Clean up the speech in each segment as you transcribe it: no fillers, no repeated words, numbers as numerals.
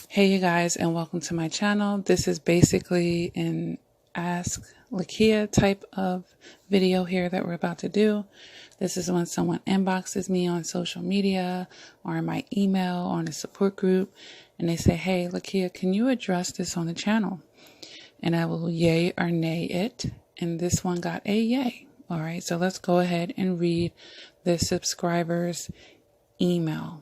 Hey you guys, and welcome to my channel. This is basically an Ask Lakia type of video here that we're about to do. This is when someone inboxes me on social media or in my email or in a support group, and they say, hey Lakia, can you address this on the channel? And I will yay or nay it, and this one got a yay. All right, so let's go ahead and read the subscriber's email.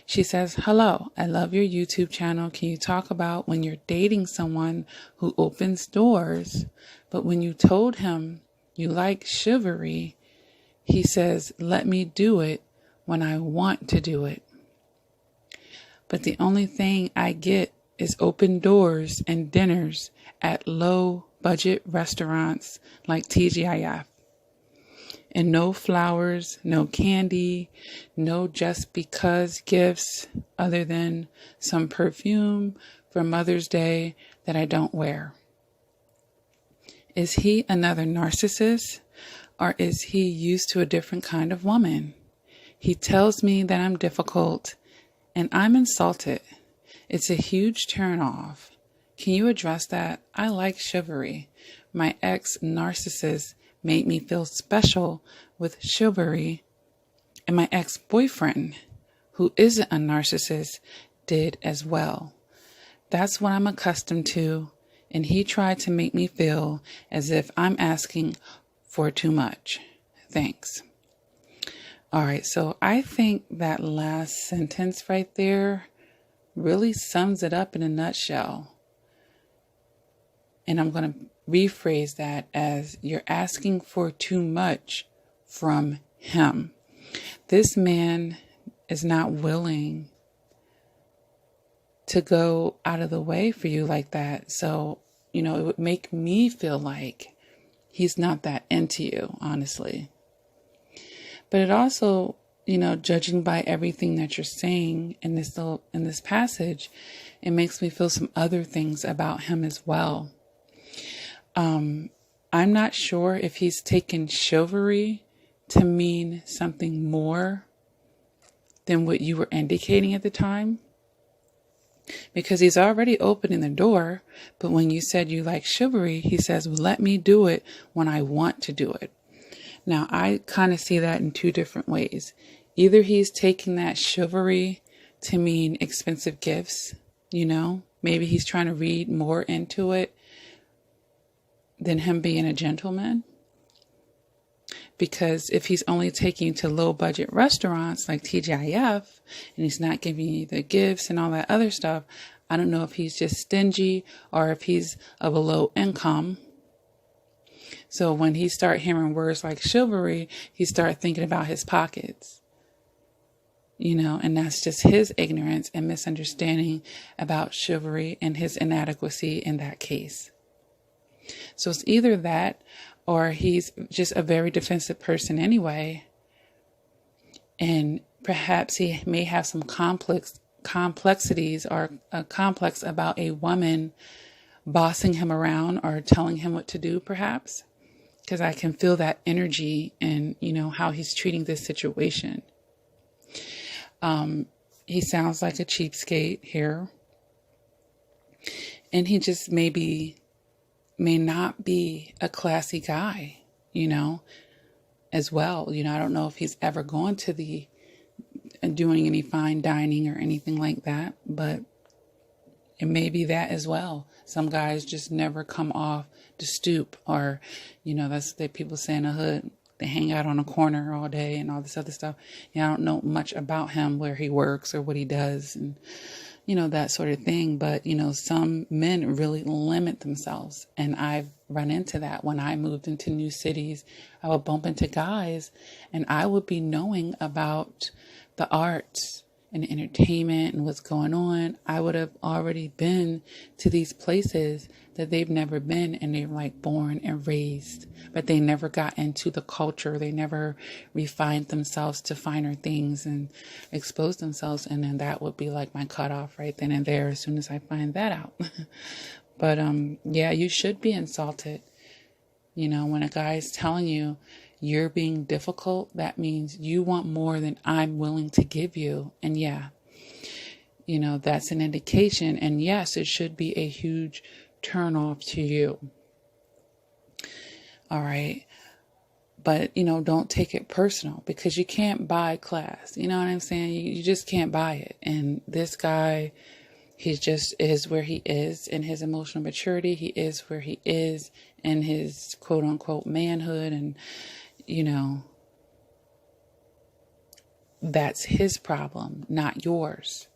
She says, hello, I love your YouTube channel. Can you talk about when you're dating someone who opens doors, but when you told him you like chivalry, he says, let me do it when I want to do it. But the only thing I get is open doors and dinners at low budget restaurants like TGIF. And no flowers, no candy, no just because gifts other than some perfume for Mother's Day that I don't wear. Is he another narcissist, or is he used to a different kind of woman? He tells me that I'm difficult and I'm insulted. It's a huge turnoff. Can you address that? I like chivalry. My ex-narcissist made me feel special with chivalry, and my ex-boyfriend, who isn't a narcissist, did as well. That's what I'm accustomed to, and he tried to make me feel as if I'm asking for too much. Thanks. All right, so I think that last sentence right there really sums it up in a nutshell. And I'm going to rephrase that as you're asking for too much from him. This man is not willing to go out of the way for you like that. So, it would make me feel like he's not that into you, honestly. But it also, judging by everything that you're saying in this passage, it makes me feel some other things about him as well. I'm not sure if he's taken chivalry to mean something more than what you were indicating at the time, because he's already opening the door. But when you said you like chivalry, he says, let me do it when I want to do it. Now, I kind of see that in two different ways. Either he's taking that chivalry to mean expensive gifts, maybe he's trying to read more into it than him being a gentleman. Because if he's only taking you to low budget restaurants like TGIF and he's not giving you the gifts and all that other stuff, I don't know if he's just stingy or if he's of a low income. So when he start hearing words like chivalry, he start thinking about his pockets, and that's just his ignorance and misunderstanding about chivalry and his inadequacy in that case. So it's either that, or he's just a very defensive person anyway. And perhaps he may have some complexities or a complex about a woman bossing him around or telling him what to do, perhaps. Because I can feel that energy and, how he's treating this situation. He sounds like a cheapskate here. And he just may not be a classy guy, as well. I don't know if he's ever gone to doing any fine dining or anything like that, but it may be that as well. Some guys just never come off the stoop, or, that's what people say in the hood. They hang out on a corner all day and all this other stuff. I don't know much about him, where he works or what he does, and that sort of thing. But, some men really limit themselves. And I've run into that when I moved into new cities. I would bump into guys and I would be knowing about the arts and entertainment and what's going on. I would have already been to these places that they've never been, and they're like born and raised, but they never got into the culture. They never refined themselves to finer things and expose themselves. And then that would be like my cutoff right then and there as soon as I find that out. But yeah, you should be insulted. When a guy is telling you you're being difficult, that means you want more than I'm willing to give you. And yeah, that's an indication. And yes, it should be a huge turn off to you. All right. But, don't take it personal, because you can't buy class. You know what I'm saying? You just can't buy it. And this guy, he just is where he is in his emotional maturity. He is where he is in his quote unquote manhood. And, that's his problem, not yours.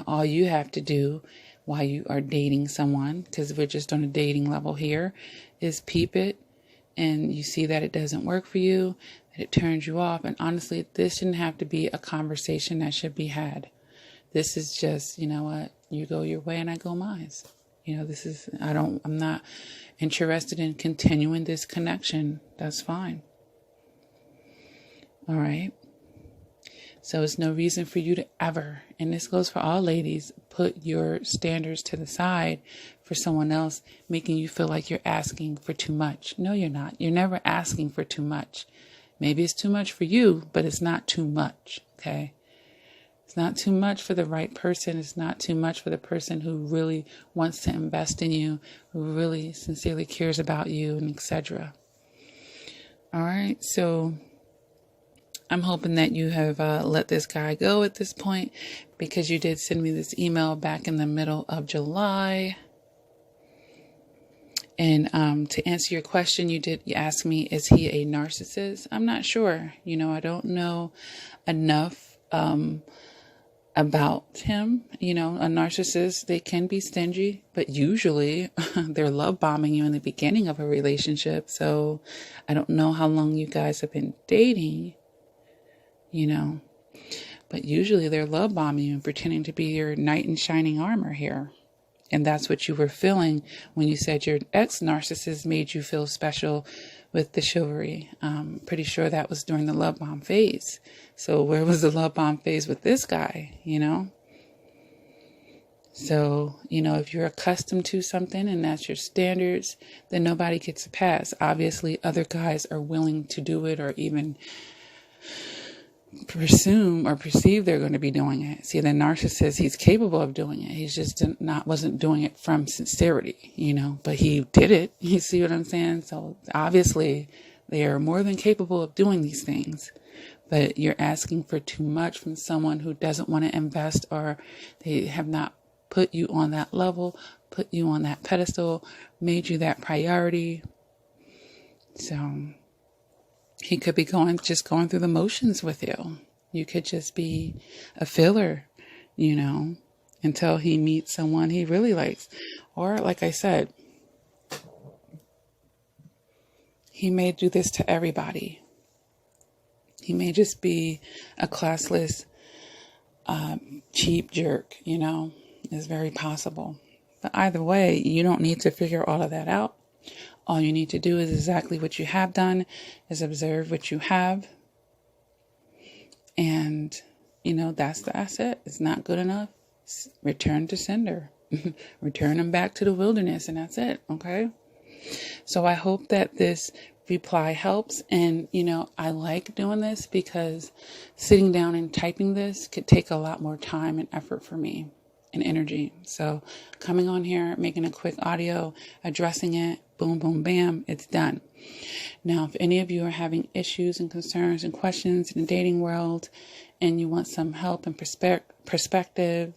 All you have to do while you are dating someone, because we're just on a dating level here, is peep it. And you see that it doesn't work for you, that it turns you off. And honestly, this shouldn't have to be a conversation that should be had. This is just, what, you go your way and I go mine. I'm not interested in continuing this connection. That's fine. All right. So it's no reason for you to ever, and this goes for all ladies, put your standards to the side for someone else, making you feel like you're asking for too much. No, you're not. You're never asking for too much. Maybe it's too much for you, but it's not too much. Okay. It's not too much for the right person. It's not too much for the person who really wants to invest in you, who really sincerely cares about you, and etc. All right. So I'm hoping that you have let this guy go at this point, because you did send me this email back in the middle of July. And to answer your question, you ask me, is he a narcissist? I'm not sure. I don't know enough about him. A narcissist, they can be stingy, but usually they're love bombing you in the beginning of a relationship. So I don't know how long you guys have been dating. But usually they're love bombing you and pretending to be your knight in shining armor here. And that's what you were feeling when you said your ex-narcissist made you feel special with the chivalry. Pretty sure that was during the love bomb phase. So where was the love bomb phase with this guy, So, if you're accustomed to something and that's your standards, then nobody gets a pass. Obviously, other guys are willing to do it, or even presume or perceive they're going to be doing it. See, the narcissist, he's capable of doing it. He's just wasn't doing it from sincerity, but he did it. You see what I'm saying? So obviously they are more than capable of doing these things, but you're asking for too much from someone who doesn't want to invest, or they have not put you on that level, put you on that pedestal, made you that priority. So he could be going through the motions with you. You could just be a filler, until he meets someone he really likes. Or, like I said, he may do this to everybody. He may just be a classless, cheap jerk, It's very possible. But either way, you don't need to figure all of that out. All you need to do is exactly what you have done, is observe what you have. And, that's it. It's not good enough. Return to sender. Return them back to the wilderness, and that's it. Okay. So I hope that this reply helps. And, I like doing this because sitting down and typing this could take a lot more time and effort for me and energy. So coming on here, making a quick audio, addressing it, boom, boom, bam, it's done. Now, if any of you are having issues and concerns and questions in the dating world, and you want some help and perspective,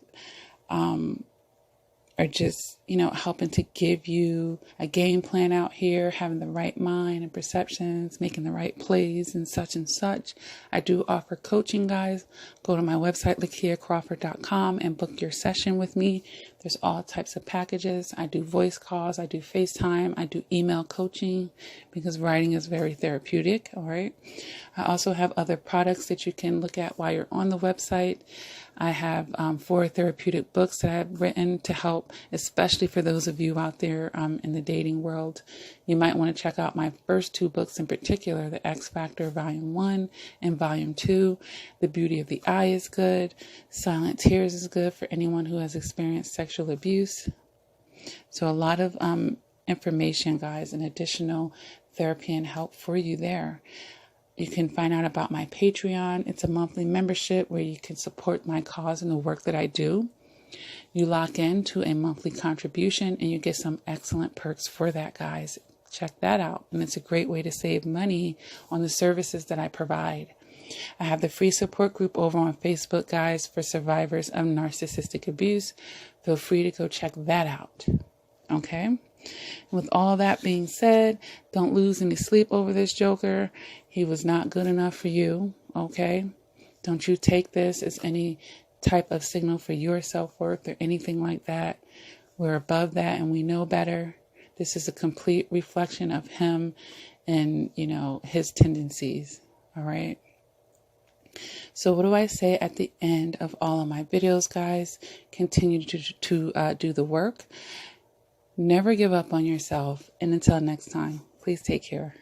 or just, helping to give you a game plan out here, having the right mind and perceptions, making the right plays and such. I do offer coaching, guys. Go to my website, lakiacrawford.com, and book your session with me. There's all types of packages. I do voice calls. I do FaceTime. I do email coaching because writing is very therapeutic. All right. I also have other products that you can look at while you're on the website. I have 4 therapeutic books that I've written to help, especially for those of you out there in the dating world. You might want to check out my first 2 books in particular, The X Factor Volume 1 and Volume 2. The Beauty of the Eye is good. Silent Tears is good for anyone who has experienced sexual abuse. So a lot of information, guys, and additional therapy and help for you there. You can find out about my Patreon. It's a monthly membership where you can support my cause and the work that I do. You lock into a monthly contribution and you get some excellent perks for that, guys. Check that out. And it's a great way to save money on the services that I provide. I have the free support group over on Facebook, guys, for survivors of narcissistic abuse. Feel free to go check that out. Okay? With all that being said, don't lose any sleep over this joker. He was not good enough for you. Okay? Don't you take this as any type of signal for your self-worth or anything like that. We're above that and we know better. This is a complete reflection of him and, his tendencies. All right? So what do I say at the end of all of my videos, guys? Continue to do the work. Never give up on yourself. And until next time, please take care.